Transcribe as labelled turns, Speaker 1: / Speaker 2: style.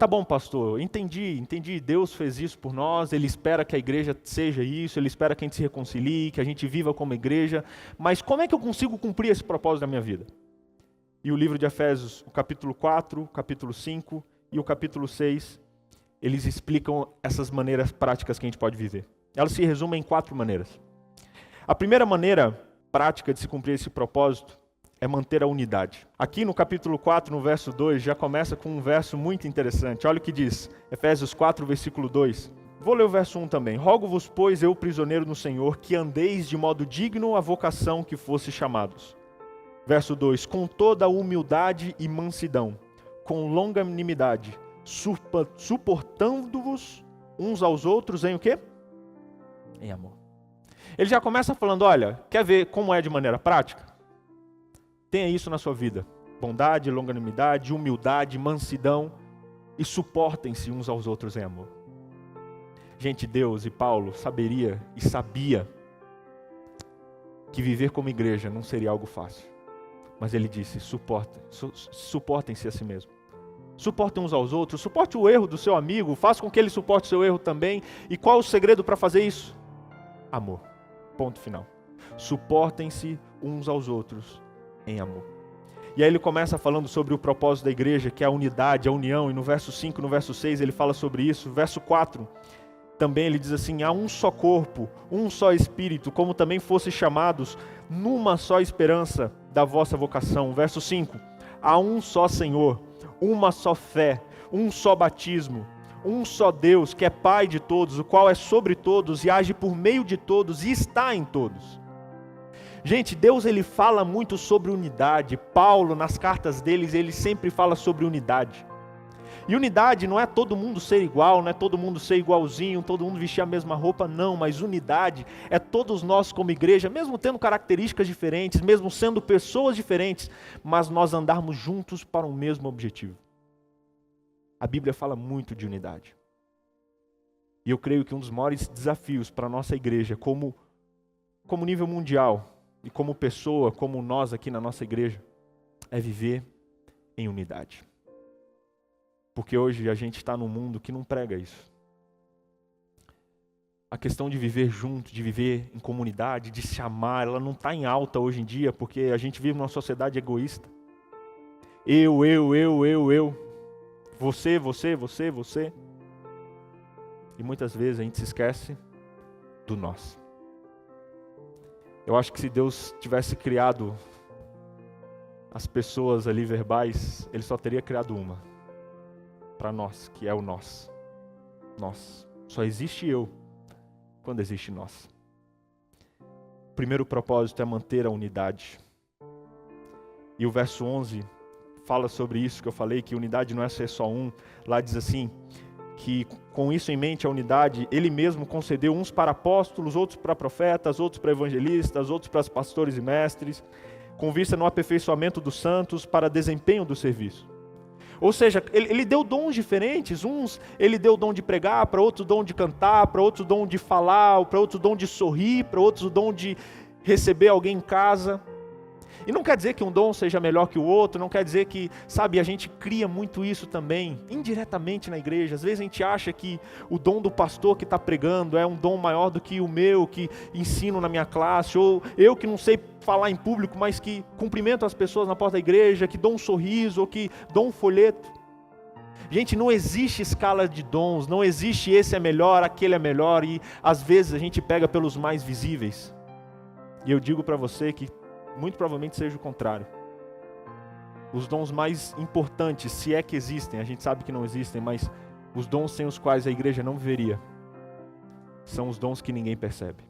Speaker 1: tá bom, pastor, entendi, Deus fez isso por nós, Ele espera que a igreja seja isso, Ele espera que a gente se reconcilie, que a gente viva como igreja, mas como é que eu consigo cumprir esse propósito da minha vida? E o livro de Efésios, o capítulo 4, o capítulo 5 e o capítulo 6, eles explicam essas maneiras práticas que a gente pode viver. Elas se resumem em 4 maneiras. A primeira maneira prática de se cumprir esse propósito é manter a unidade. Aqui no capítulo 4, no verso 2, já começa com um verso muito interessante. Olha o que diz, Efésios 4, versículo 2. Vou ler o verso 1 também. Rogo-vos, pois, eu, prisioneiro no Senhor, que andeis de modo digno à vocação que fosse chamados. Verso 2. Com toda a humildade e mansidão, com longanimidade, suportando-vos uns aos outros em o quê? Em amor. Ele já começa falando, olha, quer ver como é de maneira prática? Tenha isso na sua vida. Bondade, longanimidade, humildade, mansidão e suportem-se uns aos outros em amor. Gente, Deus e Paulo sabia que viver como igreja não seria algo fácil. Mas ele disse, suportem-se a si mesmo. Suportem uns aos outros, suporte o erro do seu amigo, faça com que ele suporte o seu erro também. E qual é o segredo para fazer isso? Amor. Ponto final. Suportem-se uns aos outros em amor. E aí ele começa falando sobre o propósito da igreja, que é a unidade, a união, e no verso 5, no verso 6 ele fala sobre isso. Verso 4, também ele diz assim, há um só corpo, um só espírito, como também fossem chamados numa só esperança da vossa vocação. Verso 5, há um só Senhor, uma só fé, um só batismo, um só Deus, que é Pai de todos, o qual é sobre todos e age por meio de todos e está em todos. Gente, Deus ele fala muito sobre unidade. Paulo, nas cartas deles, ele sempre fala sobre unidade. E unidade não é todo mundo ser igual, não é todo mundo ser igualzinho, todo mundo vestir a mesma roupa, não. Mas unidade é todos nós como igreja, mesmo tendo características diferentes, mesmo sendo pessoas diferentes, mas nós andarmos juntos para um mesmo objetivo. A Bíblia fala muito de unidade. E eu creio que um dos maiores desafios para a nossa igreja, como nível mundial, e como pessoa, como nós aqui na nossa igreja, é viver em unidade. Porque hoje a gente está num mundo que não prega isso. A questão de viver junto, de viver em comunidade, de se amar, ela não está em alta hoje em dia, porque a gente vive numa sociedade egoísta. Eu. Você. E muitas vezes a gente se esquece do nós. Eu acho que se Deus tivesse criado as pessoas ali verbais, Ele só teria criado uma. Para nós, que é o nós. Nós. Só existe eu quando existe nós. O primeiro propósito é manter a unidade. E o verso 11 fala sobre isso que eu falei, que unidade não é ser só um. Lá diz assim, que com isso em mente, a unidade, Ele mesmo concedeu uns para apóstolos, outros para profetas, outros para evangelistas, outros para pastores e mestres, com vista no aperfeiçoamento dos santos para desempenho do serviço. Ou seja, ele deu dons diferentes, uns Ele deu o dom de pregar, para outros o dom de cantar, para outros o dom de falar, para outros o dom de sorrir, para outros o dom de receber alguém em casa. E não quer dizer que um dom seja melhor que o outro, não quer dizer que, sabe, a gente cria muito isso também, indiretamente na igreja. Às vezes a gente acha que o dom do pastor que está pregando é um dom maior do que o meu, que ensino na minha classe, ou eu que não sei falar em público, mas que cumprimento as pessoas na porta da igreja, que dou um sorriso, ou que dou um folheto. Gente, não existe escala de dons, não existe esse é melhor, aquele é melhor, e às vezes a gente pega pelos mais visíveis. E eu digo para você que muito provavelmente seja o contrário. Os dons mais importantes, se é que existem, a gente sabe que não existem, mas os dons sem os quais a igreja não viveria, são os dons que ninguém percebe.